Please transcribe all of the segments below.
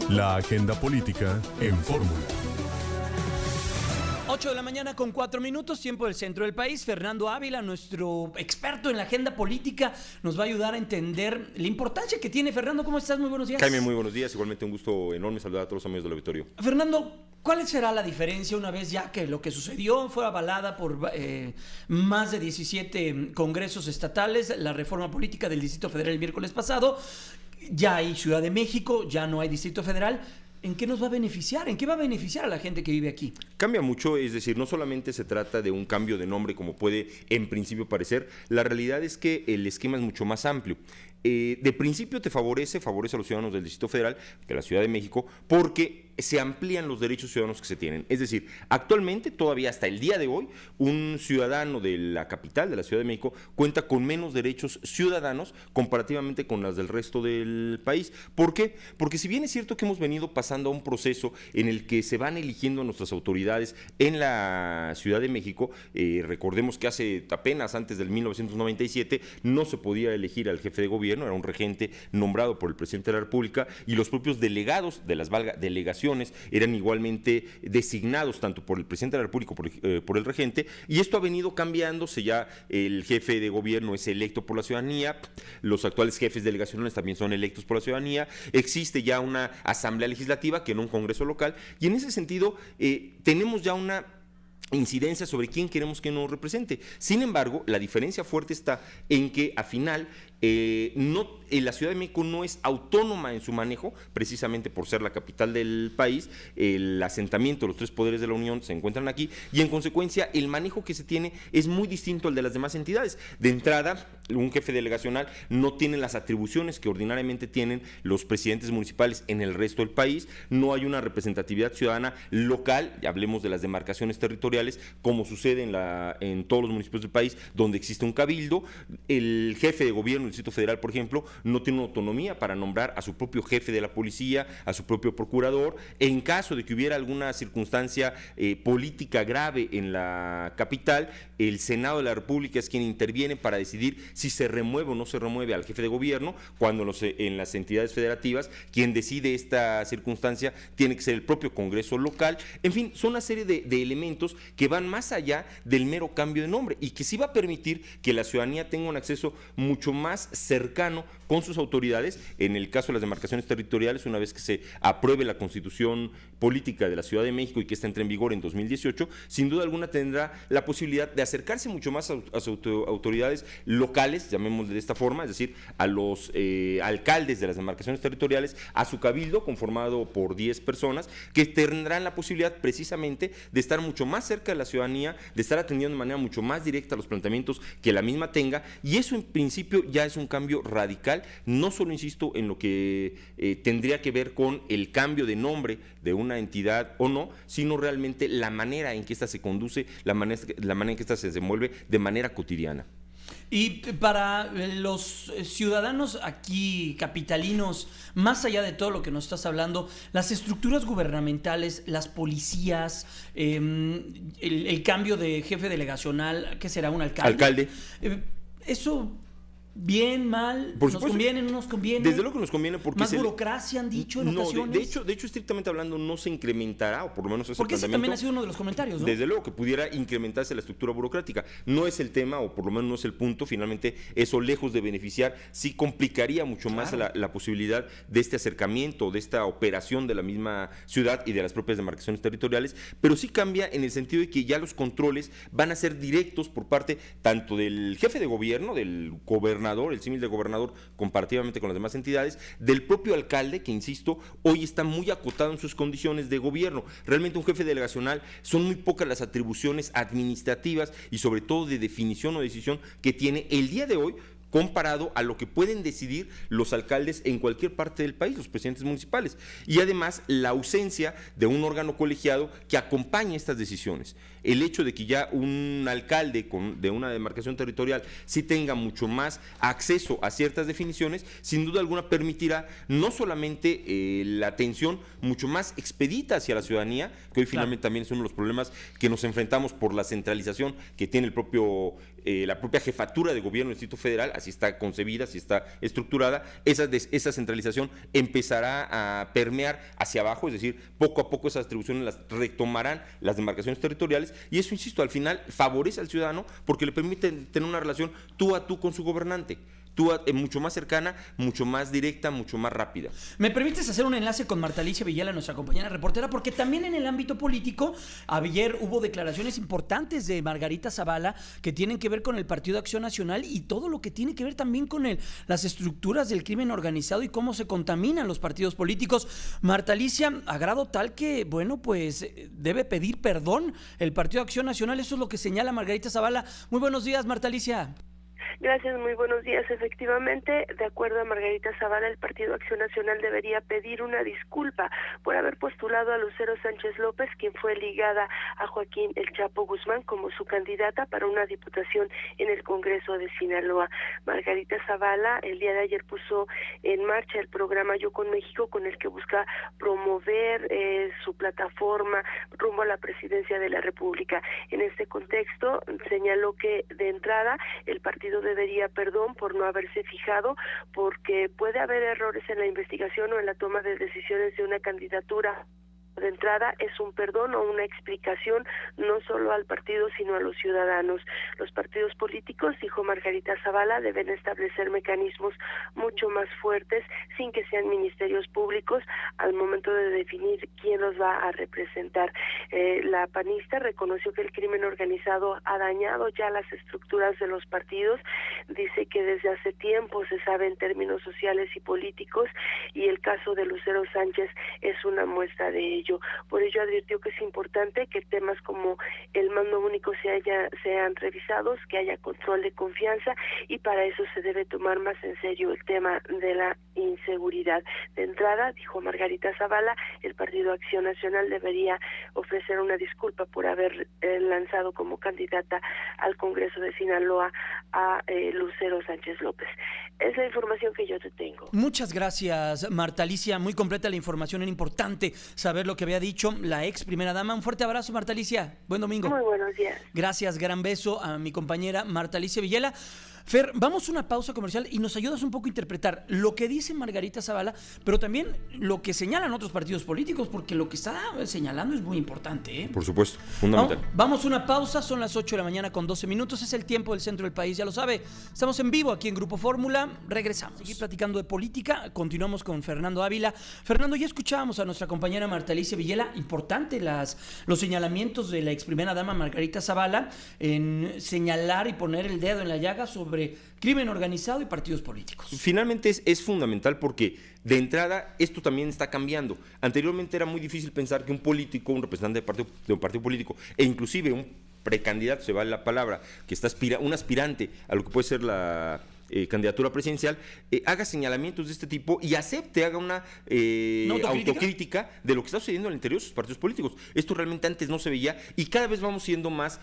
La agenda política en Fórmula. 8 de la mañana con 4 minutos, tiempo del centro del país. Fernando Ávila, nuestro experto en la agenda política, nos va a ayudar a entender la importancia que tiene. Fernando, ¿cómo estás? Muy buenos días. Jaime, muy buenos días. Igualmente un gusto enorme saludar a todos los amigos del auditorio. Fernando, ¿cuál será la diferencia una vez ya que lo que sucedió fue avalada por más de 17 congresos estatales, la reforma política del Distrito Federal el miércoles pasado? Ya hay Ciudad de México, ya no hay Distrito Federal. ¿En qué nos va a beneficiar? ¿En qué va a beneficiar a la gente que vive aquí? Cambia mucho, es decir, no solamente se trata de un cambio de nombre como puede en principio parecer, la realidad es que el esquema es mucho más amplio. De principio te favorece a los ciudadanos del Distrito Federal, de la Ciudad de México, porque se amplían los derechos ciudadanos que se tienen. Es decir, actualmente, todavía hasta el día de hoy, un ciudadano de la capital, de la Ciudad de México, cuenta con menos derechos ciudadanos comparativamente con las del resto del país. ¿Por qué? Porque si bien es cierto que hemos venido pasando a un proceso en el que se van eligiendo nuestras autoridades en la Ciudad de México, recordemos que hace apenas antes del 1997 no se podía elegir al jefe de gobierno, era un regente nombrado por el presidente de la República, y los propios delegados de las delegaciones eran igualmente designados tanto por el presidente de la República por el regente, y esto ha venido cambiándose. Ya el jefe de gobierno es electo por la ciudadanía, los actuales jefes delegacionales también son electos por la ciudadanía, existe ya una asamblea legislativa que no un congreso local, y en ese sentido tenemos ya una incidencia sobre quién queremos que nos represente. Sin embargo, la diferencia fuerte está en que al final la Ciudad de México no es autónoma en su manejo, precisamente por ser la capital del país. El asentamiento de los tres poderes de la Unión se encuentran aquí, y en consecuencia el manejo que se tiene es muy distinto al de las demás entidades. De entrada, un jefe delegacional no tiene las atribuciones que ordinariamente tienen los presidentes municipales en el resto del país, no hay una representatividad ciudadana local, ya hablemos de las demarcaciones territoriales, como sucede en todos los municipios del país donde existe un cabildo. El jefe de gobierno del Distrito Federal, por ejemplo, no tiene una autonomía para nombrar a su propio jefe de la policía, a su propio procurador. En caso de que hubiera alguna circunstancia política grave en la capital, el Senado de la República es quien interviene para decidir si se remueve o no se remueve al jefe de gobierno, cuando en las entidades federativas quien decide esta circunstancia tiene que ser el propio Congreso local. En fin, son una serie de elementos que van más allá del mero cambio de nombre, y que sí va a permitir que la ciudadanía tenga un acceso mucho más cercano con sus autoridades. En el caso de las demarcaciones territoriales, una vez que se apruebe la Constitución política de la Ciudad de México y que esta entre en vigor en 2018, sin duda alguna tendrá la posibilidad de acercarse mucho más a sus autoridades locales, llamémosle de esta forma, es decir, a los alcaldes de las demarcaciones territoriales, a su cabildo conformado por 10 personas, que tendrán la posibilidad precisamente de estar mucho más cerca de la ciudadanía, de estar atendiendo de manera mucho más directa los planteamientos que la misma tenga, y eso en principio ya es un cambio radical, no solo, insisto, en lo que tendría que ver con el cambio de nombre de una entidad o no, sino realmente la manera en que ésta se conduce, la manera en que ésta se desenvuelve de manera cotidiana. Y para los ciudadanos aquí capitalinos, más allá de todo lo que nos estás hablando, las estructuras gubernamentales, las policías, el cambio de jefe delegacional, ¿qué será? ¿Un alcalde? Eso... ¿Bien, mal? Por ¿Nos supuesto, conviene, no nos conviene? Desde luego que nos conviene, porque... ¿Más burocracia han dicho en ocasiones? De hecho, estrictamente hablando, no se incrementará, o por lo menos ese porque ese también ha sido uno de los comentarios, ¿no? Desde luego que pudiera incrementarse la estructura burocrática. No es el tema, o por lo menos no es el punto. Finalmente, eso, lejos de beneficiar, sí complicaría mucho más la posibilidad de este acercamiento, de esta operación de la misma ciudad y de las propias demarcaciones territoriales, pero sí cambia en el sentido de que ya los controles van a ser directos por parte tanto del jefe de gobierno, del gobernador, el símil de gobernador comparativamente con las demás entidades, del propio alcalde, que insisto, hoy está muy acotado en sus condiciones de gobierno. Realmente un jefe delegacional son muy pocas las atribuciones administrativas y sobre todo de definición o decisión que tiene el día de hoy, comparado a lo que pueden decidir los alcaldes en cualquier parte del país, los presidentes municipales. Y además la ausencia de un órgano colegiado que acompañe estas decisiones. El hecho de que ya un alcalde de una demarcación territorial sí tenga mucho más acceso a ciertas definiciones, sin duda alguna permitirá no solamente la atención mucho más expedita hacia la ciudadanía, que hoy finalmente también es uno de los problemas que nos enfrentamos por la centralización que tiene la propia jefatura de gobierno del Distrito Federal así está concebida, así está estructurada, esa centralización empezará a permear hacia abajo, es decir, poco a poco esas atribuciones las retomarán las demarcaciones territoriales, y eso, insisto, al final favorece al ciudadano porque le permite tener una relación tú a tú con su gobernante. Mucho más cercana, mucho más directa, mucho más rápida. ¿Me permites hacer un enlace con Marta Alicia Villela, nuestra compañera reportera? Porque también en el ámbito político, ayer hubo declaraciones importantes de Margarita Zavala que tienen que ver con el Partido Acción Nacional y todo lo que tiene que ver también con las estructuras del crimen organizado y cómo se contaminan los partidos políticos. Marta Alicia, a grado tal que, bueno, pues debe pedir perdón el Partido Acción Nacional. Eso es lo que señala Margarita Zavala. Muy buenos días, Marta Alicia. Gracias, muy buenos días. Efectivamente, de acuerdo a Margarita Zavala, el Partido Acción Nacional debería pedir una disculpa por haber postulado a Lucero Sánchez López, quien fue ligada a Joaquín El Chapo Guzmán como su candidata para una diputación en el Congreso de Sinaloa. Margarita Zavala el día de ayer puso en marcha el programa Yo con México, con el que busca promover su plataforma rumbo a la presidencia de la República. En este contexto, señaló que de entrada el partido debería perdón por no haberse fijado, porque puede haber errores en la investigación o en la toma de decisiones de una candidatura. De entrada es un perdón o una explicación no solo al partido sino a los ciudadanos. Los partidos políticos, dijo Margarita Zavala, deben establecer mecanismos mucho más fuertes sin que sean ministerios públicos al momento de definir quién los va a representar. La panista reconoció que el crimen organizado ha dañado ya las estructuras de los partidos, dice que desde hace tiempo se sabe en términos sociales y políticos y el caso de Lucero Sánchez es una muestra de ello. Por ello advirtió que es importante que temas como el mando único sean revisados, que haya control de confianza y para eso se debe tomar más en serio el tema de la inseguridad. De entrada, dijo Margarita Zavala, el Partido Acción Nacional debería ofrecer una disculpa por haber lanzado como candidata al Congreso de Sinaloa a Lucero Sánchez López. Es la información que yo te tengo. Muchas gracias, Marta Alicia. Muy completa la información. Era importante saber lo que había dicho la ex primera dama. Un fuerte abrazo, Marta Alicia. Buen domingo. Muy buenos días. Gracias, gran beso a mi compañera Marta Alicia Villela. Fer, vamos a una pausa comercial y nos ayudas un poco a interpretar lo que dice Margarita Zavala, pero también lo que señalan otros partidos políticos, porque lo que está señalando es muy importante, ¿eh? Por supuesto, fundamental. Vamos a una pausa, son las 8 de la mañana con 12 minutos, es el tiempo del centro del país, ya lo sabe. Estamos en vivo aquí en Grupo Fórmula, regresamos. Seguir platicando de política, continuamos con Fernando Ávila. Fernando, ya escuchábamos a nuestra compañera Marta Alicia Villela, importante los señalamientos de la ex primera dama Margarita Zavala en señalar y poner el dedo en la llaga sobre crimen organizado y partidos políticos. Finalmente es fundamental porque de entrada esto también está cambiando. Anteriormente era muy difícil pensar que un político, un representante de un partido político e inclusive un precandidato, se vale la palabra, que está un aspirante a lo que puede ser la candidatura presidencial, haga señalamientos de este tipo y haga una autocrítica de lo que está sucediendo al interior de sus partidos políticos. Esto realmente antes no se veía y cada vez vamos siendo más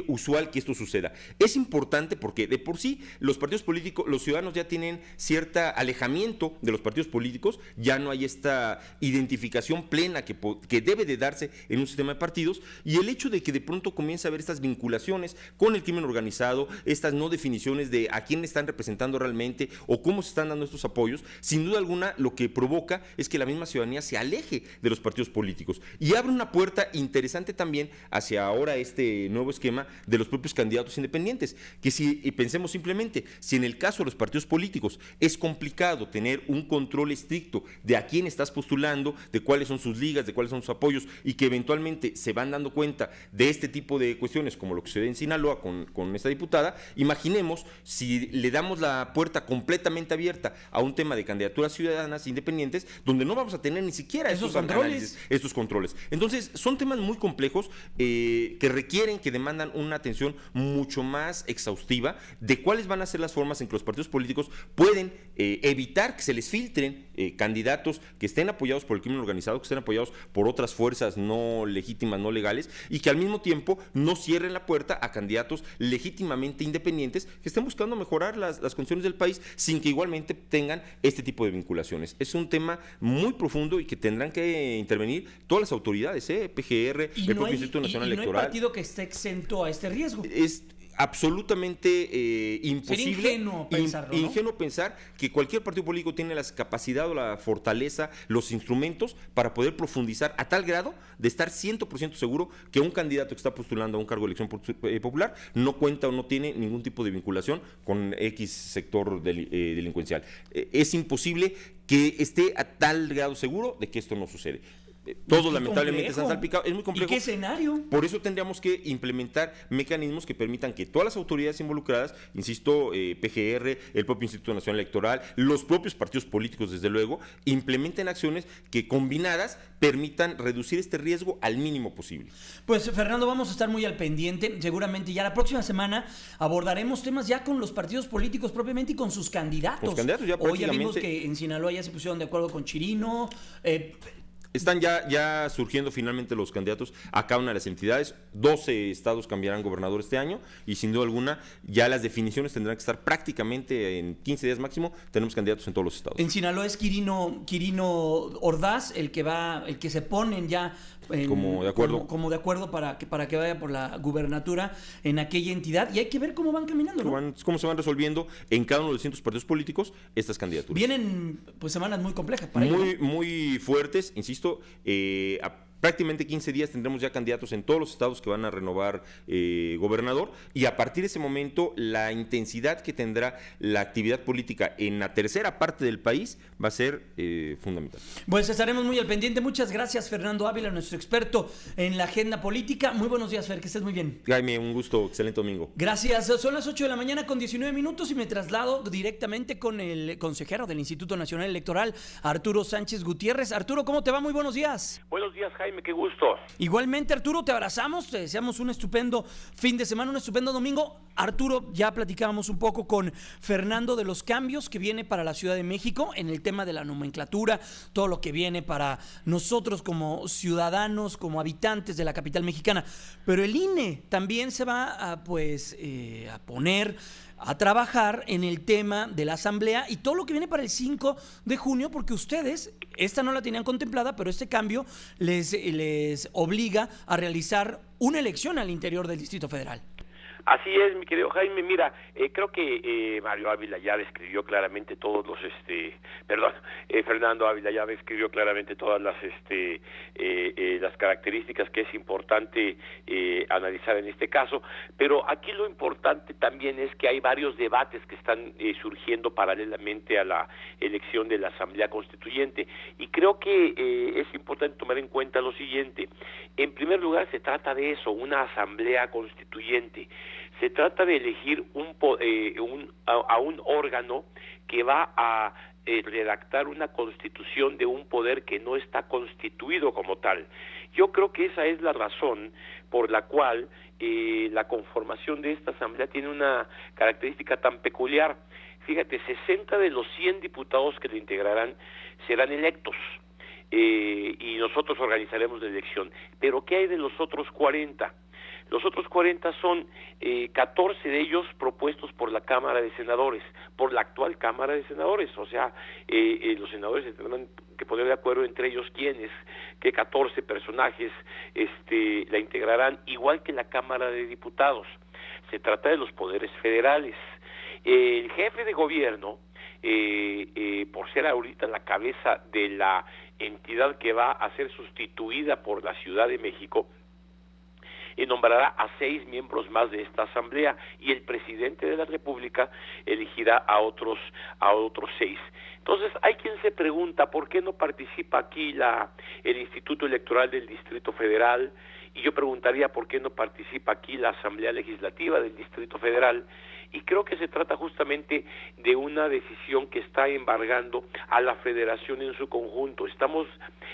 usual que esto suceda. Es importante porque de por sí los partidos políticos, los ciudadanos ya tienen cierto alejamiento de los partidos políticos, ya no hay esta identificación plena que debe de darse en un sistema de partidos, y el hecho de que de pronto comience a haber estas vinculaciones con el crimen organizado, estas no definiciones de a quién están representando realmente o cómo se están dando estos apoyos, sin duda alguna lo que provoca es que la misma ciudadanía se aleje de los partidos políticos y abre una puerta interesante también hacia ahora este nuevo esquema de los propios candidatos independientes, que si pensemos simplemente, si en el caso de los partidos políticos es complicado tener un control estricto de a quién estás postulando, de cuáles son sus ligas, de cuáles son sus apoyos y que eventualmente se van dando cuenta de este tipo de cuestiones como lo que sucede en Sinaloa con esta diputada, imaginemos si le damos la puerta completamente abierta a un tema de candidaturas ciudadanas independientes donde no vamos a tener ni siquiera estos controles. Entonces son temas muy complejos que requieren, que demandan una atención mucho más exhaustiva de cuáles van a ser las formas en que los partidos políticos pueden evitar que se les filtren candidatos que estén apoyados por el crimen organizado, que estén apoyados por otras fuerzas no legítimas, no legales, y que al mismo tiempo no cierren la puerta a candidatos legítimamente independientes que estén buscando mejorar las condiciones del país sin que igualmente tengan este tipo de vinculaciones. Es un tema muy profundo y que tendrán que intervenir todas las autoridades, PGR, el propio Instituto Nacional Electoral. No hay partido que esté exento a este riesgo. absolutamente imposible, sería ingenuo pensarlo, ¿no? ingenuo pensar que cualquier partido político tiene la capacidad o la fortaleza, los instrumentos para poder profundizar a tal grado de estar 100% seguro que un candidato que está postulando a un cargo de elección popular no cuenta o no tiene ningún tipo de vinculación con X sector delincuencial. Es imposible que esté a tal grado seguro de que esto no sucede. Todos lamentablemente están salpicados, es muy complejo. ¿Y qué escenario? Por eso tendríamos que implementar mecanismos que permitan que todas las autoridades involucradas, insisto, PGR, el propio Instituto Nacional Electoral, los propios partidos políticos, desde luego, implementen acciones que combinadas permitan reducir este riesgo al mínimo posible. Pues Fernando, vamos a estar muy al pendiente. Seguramente ya la próxima semana abordaremos temas ya con los partidos políticos propiamente y con sus candidatos. Los candidatos ya Hoy ya prácticamente... vimos que en Sinaloa ya se pusieron de acuerdo con Chirino. Están ya surgiendo finalmente los candidatos a cada una de las entidades. 12 estados cambiarán gobernador este año y sin duda alguna ya las definiciones tendrán que estar prácticamente en 15 días máximo. Tenemos candidatos en todos los estados. En Sinaloa es Quirino Ordaz el que se ponen ya como de acuerdo, para que vaya por la gubernatura en aquella entidad, y hay que ver cómo van caminando, ¿no? Cómo se van resolviendo en cada uno de los distintos partidos políticos estas candidaturas. Vienen pues semanas muy complejas para ellos, ¿no? Muy fuertes, insisto, prácticamente 15 días tendremos ya candidatos en todos los estados que van a renovar gobernador, y a partir de ese momento la intensidad que tendrá la actividad política en la tercera parte del país va a ser fundamental. Pues estaremos muy al pendiente. Muchas gracias, Fernando Ávila, nuestro experto en la agenda política. Muy buenos días, Fer, que estés muy bien. Jaime, un gusto, excelente domingo. Gracias. Son las 8 de la mañana con 19 minutos y me traslado directamente con el consejero del Instituto Nacional Electoral, Arturo Sánchez Gutiérrez. Arturo, ¿cómo te va? Muy buenos días. Buenos días, Jaime, qué gusto. Igualmente, Arturo, te abrazamos, te deseamos un estupendo fin de semana, un estupendo domingo. Arturo, ya platicábamos un poco con Fernando de los cambios que viene para la Ciudad de México en el tema de la nomenclatura, todo lo que viene para nosotros como ciudadanos, como habitantes de la capital mexicana. Pero el INE también se va a poner a trabajar en el tema de la asamblea y todo lo que viene para el 5 de junio, porque ustedes, esta no la tenían contemplada, pero este cambio les obliga a realizar una elección al interior del Distrito Federal. Así es, mi querido Jaime. Mira, creo que Mario Ávila ya describió claramente todos los, Fernando Ávila ya describió claramente todas las características que es importante analizar en este caso, pero aquí lo importante también es que hay varios debates que están surgiendo paralelamente a la elección de la Asamblea Constituyente, y creo que es importante tomar en cuenta lo siguiente. En primer lugar, se trata de eso, una Asamblea Constituyente. Se trata de elegir a un órgano que va a redactar una constitución de un poder que no está constituido como tal. Yo creo que esa es la razón por la cual la conformación de esta asamblea tiene una característica tan peculiar. Fíjate, 60 de los 100 diputados que lo integrarán serán electos. Y nosotros organizaremos la elección. Pero ¿qué hay de los otros 40? Los otros 40 son 14 de ellos propuestos por la Cámara de Senadores, por la actual Cámara de Senadores. O sea, los senadores se tendrán que poner de acuerdo entre ellos quiénes, qué 14 personajes la integrarán, igual que la Cámara de Diputados. Se trata de los poderes federales. El jefe de gobierno, por ser ahorita la cabeza de la entidad que va a ser sustituida por la Ciudad de México, nombrará a 6 miembros más de esta asamblea, y el presidente de la República elegirá a otros 6. Entonces hay quien se pregunta por qué no participa aquí el Instituto Electoral del Distrito Federal, y yo preguntaría por qué no participa aquí la Asamblea Legislativa del Distrito Federal. Y creo que se trata justamente de una decisión que está embargando a la federación en su conjunto. Estamos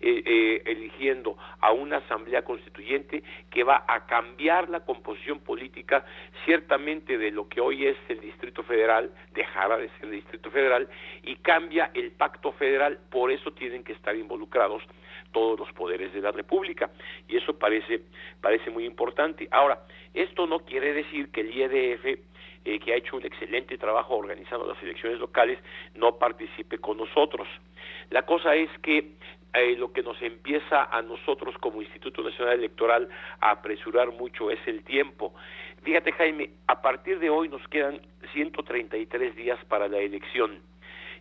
eligiendo a una asamblea constituyente que va a cambiar la composición política, ciertamente, de lo que hoy es el Distrito Federal, dejará de ser el Distrito Federal, y cambia el pacto federal, por eso tienen que estar involucrados todos los poderes de la República, y eso parece muy importante. Ahora, esto no quiere decir que el IEDF, que ha hecho un excelente trabajo organizando las elecciones locales, no participe con nosotros. La cosa es que lo que nos empieza a nosotros como Instituto Nacional Electoral a apresurar mucho es el tiempo. Fíjate, Jaime, a partir de hoy nos quedan 133 días para la elección.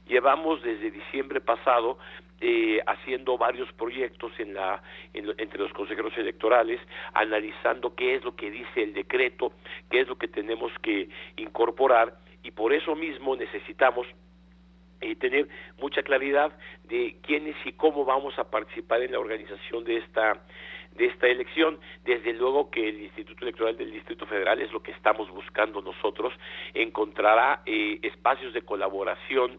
Llevamos desde diciembre pasado haciendo varios proyectos entre los consejeros electorales, analizando qué es lo que dice el decreto, qué es lo que tenemos que incorporar, y por eso mismo necesitamos tener mucha claridad de quiénes y cómo vamos a participar en la organización de esta elección. Desde luego que el Instituto Electoral del Distrito Federal, es lo que estamos buscando nosotros, encontrará espacios de colaboración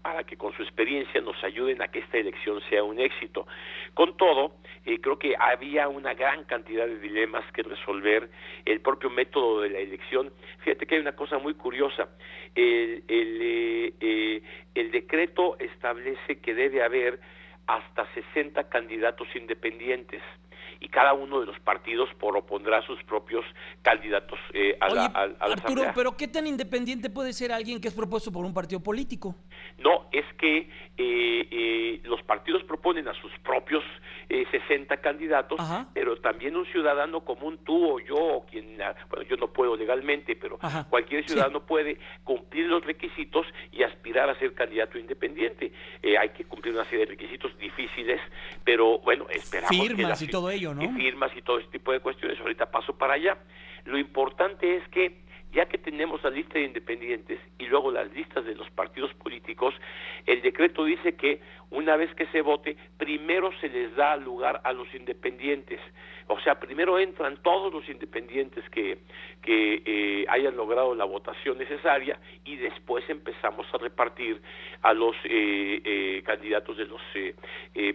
para que con su experiencia nos ayuden a que esta elección sea un éxito. Con todo, creo que había una gran cantidad de dilemas que resolver. El propio método de la elección, fíjate que hay una cosa muy curiosa, el decreto establece que debe haber hasta 60 candidatos independientes, y cada uno de los partidos propondrá sus propios candidatos a la Arturo, asamblea. ¿pero qué tan independiente puede ser alguien que es propuesto por un partido político? No, es que los partidos proponen a sus propios 60 candidatos, Ajá. pero también un ciudadano común, tú o yo, o quien, bueno, yo no puedo legalmente, pero Ajá. cualquier ciudadano puede cumplir los requisitos y aspirar a ser candidato independiente. Hay que cumplir una serie de requisitos difíciles, pero bueno, esperamos Firmas que y todo ello, ¿no? firmas y todo ese tipo de cuestiones. Ahorita paso para allá. Lo importante es que, ya que tenemos la lista de independientes y luego las listas de los partidos políticos, el decreto dice que una vez que se vote, primero se les da lugar a los independientes. O sea, primero entran todos los independientes que hayan logrado la votación necesaria, y después empezamos a repartir a los candidatos de los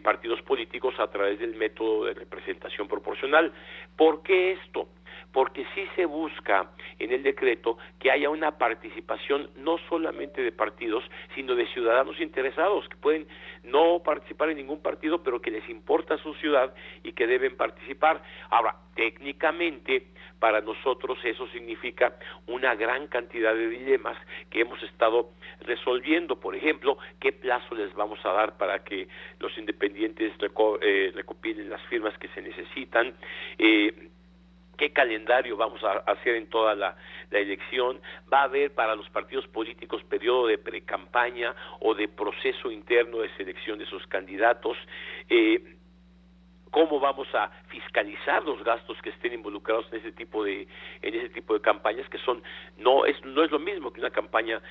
partidos políticos a través del método de representación proporcional. ¿Por qué esto? Porque sí se busca en el decreto que haya una participación no solamente de partidos, sino de ciudadanos interesados, que pueden no participar en ningún partido, pero que les importa su ciudad y que deben participar. Ahora, técnicamente, para nosotros eso significa una gran cantidad de dilemas que hemos estado resolviendo. Por ejemplo, ¿qué plazo les vamos a dar para que los independientes recopilen las firmas que se necesitan? ¿Qué calendario vamos a hacer en toda la elección? ¿Va a haber para los partidos políticos periodo de precampaña o de proceso interno de selección de sus candidatos? ¿Cómo vamos a fiscalizar los gastos que estén involucrados en ese tipo de campañas, que no es lo mismo que una campaña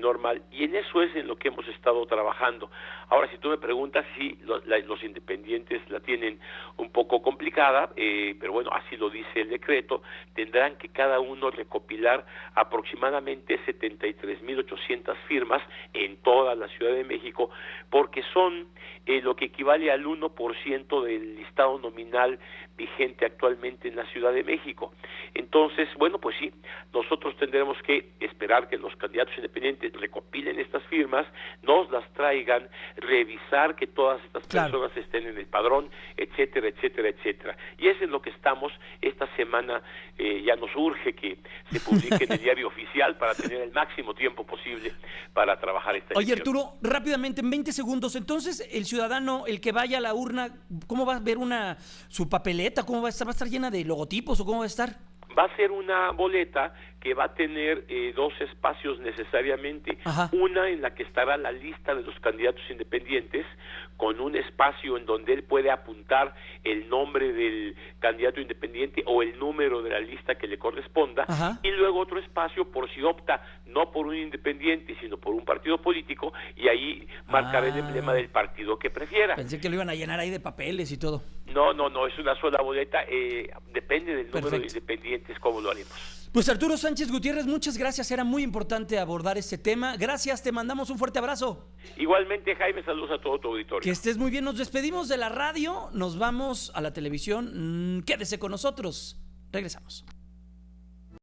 normal? Y en eso es en lo que hemos estado trabajando. Ahora, si tú me preguntas si los independientes la tienen un poco complicada, pero bueno, así lo dice el decreto, tendrán que cada uno recopilar aproximadamente 73,800 firmas en toda la Ciudad de México, porque son lo que equivale al 1% del listado nominal vigente actualmente en la Ciudad de México. Entonces, bueno, pues sí, nosotros tendremos que esperar que los candidatos independientes recopilen estas firmas, nos las traigan, revisar que todas estas personas estén en el padrón, etcétera, etcétera, etcétera. Y eso es lo que estamos esta semana. Ya nos urge que se publique en el diario oficial para tener el máximo tiempo posible para trabajar esta elección. Oye, Arturo, rápidamente, en 20 segundos, entonces el ciudadano, el que vaya a la urna, ¿cómo va a ver su papeleta? ¿Cómo va a estar? ¿Va a estar llena de logotipos o cómo va a estar? Va a ser una boleta que va a tener dos espacios necesariamente. Ajá. Una en la que estará la lista de los candidatos independientes, con un espacio en donde él puede apuntar el nombre del candidato independiente o el número de la lista que le corresponda. Ajá. Y luego otro espacio por si opta no por un independiente, sino por un partido político, y ahí marcará el emblema del partido que prefiera. Pensé que lo iban a llenar ahí de papeles y todo. No, es una sola boleta, depende del número Perfecto. de independientes cómo lo haremos. Pues Arturo Sánchez Gutiérrez, muchas gracias, era muy importante abordar este tema. Gracias, te mandamos un fuerte abrazo. Igualmente, Jaime, saludos a todo tu auditorio. Que estés muy bien, nos despedimos de la radio, nos vamos a la televisión. Quédese con nosotros, regresamos.